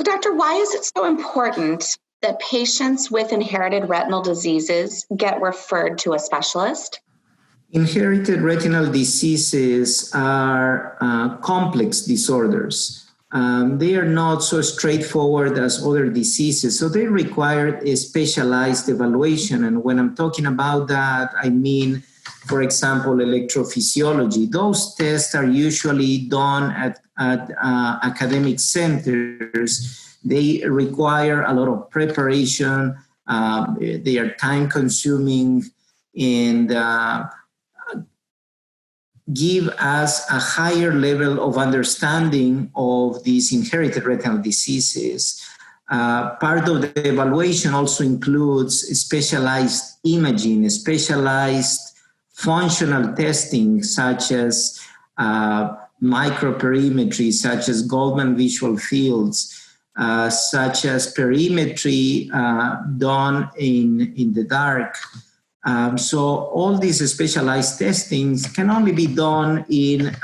So, Doctor, why is it so important that patients with inherited retinal diseases get referred to a specialist? Inherited retinal diseases are complex disorders. They are not so straightforward as other diseases, so they require a specialized evaluation. And when I'm talking about that, I mean, for example, electrophysiology. Those tests are usually done at academic centers. They require a lot of preparation. They are time-consuming and give us a higher level of understanding of these inherited retinal diseases. Part of the evaluation also includes specialized imaging, specialized functional testing, such as microperimetry, such as Goldman visual fields, such as perimetry done in the dark. So all these specialized testings can only be done in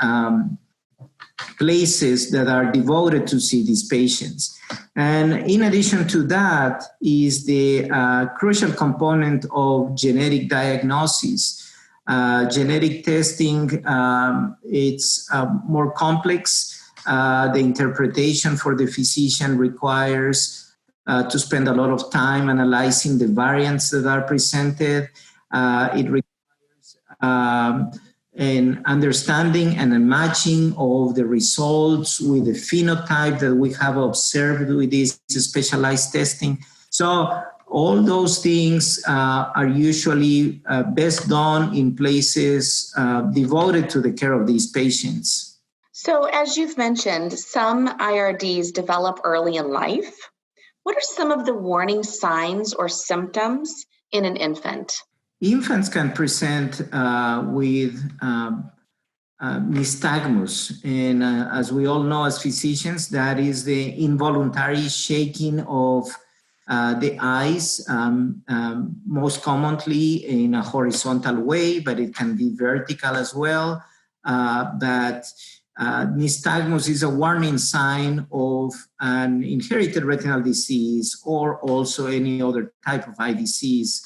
places that are devoted to see these patients. And in addition to that is the crucial component of genetic diagnosis. Genetic testing, it's more complex. The interpretation for the physician requires to spend a lot of time analyzing the variants that are presented. It requires an understanding and a matching of the results with the phenotype that we have observed with this specialized testing. So all those things are usually best done in places devoted to the care of these patients. So as you've mentioned, some IRDs develop early in life. What are some of the warning signs or symptoms in an infant? Infants can present with nystagmus, and as we all know as physicians, that is the involuntary shaking of the eyes, most commonly in a horizontal way, but it can be vertical as well. But nystagmus is a warning sign of an inherited retinal disease or also any other type of eye disease.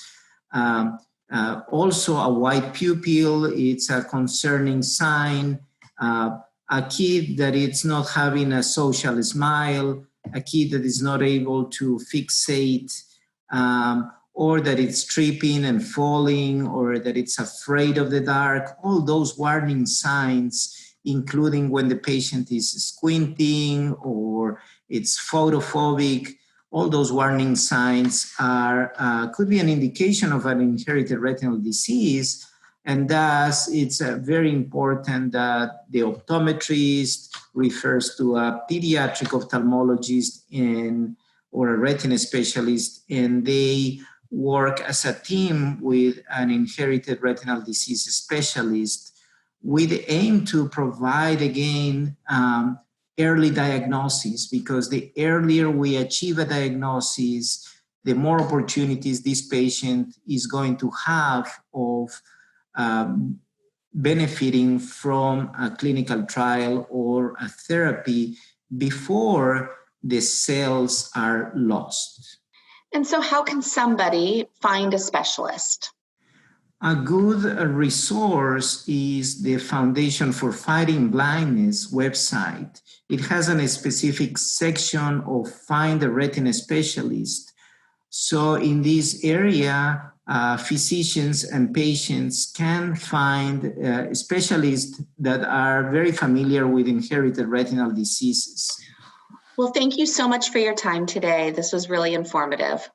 Also a white pupil, it's a concerning sign. A kid that is not having a social smile, a kid that is not able to fixate, or that it's tripping and falling, or that it's afraid of the dark, all those warning signs, including when the patient is squinting or it's photophobic. All those warning signs could be an indication of an inherited retinal disease, and thus it's very important that the optometrist refers to a pediatric ophthalmologist or a retina specialist, and they work as a team with an inherited retinal disease specialist with the aim to provide, again, early diagnosis, because the earlier we achieve a diagnosis, the more opportunities this patient is going to have of benefiting from a clinical trial or a therapy before the cells are lost. And so how can somebody find a specialist? A good resource is the Foundation for Fighting Blindness website. It has a specific section of Find a Retina Specialist. So in this area, physicians and patients can find specialists that are very familiar with inherited retinal diseases. Well, thank you so much for your time today. This was really informative.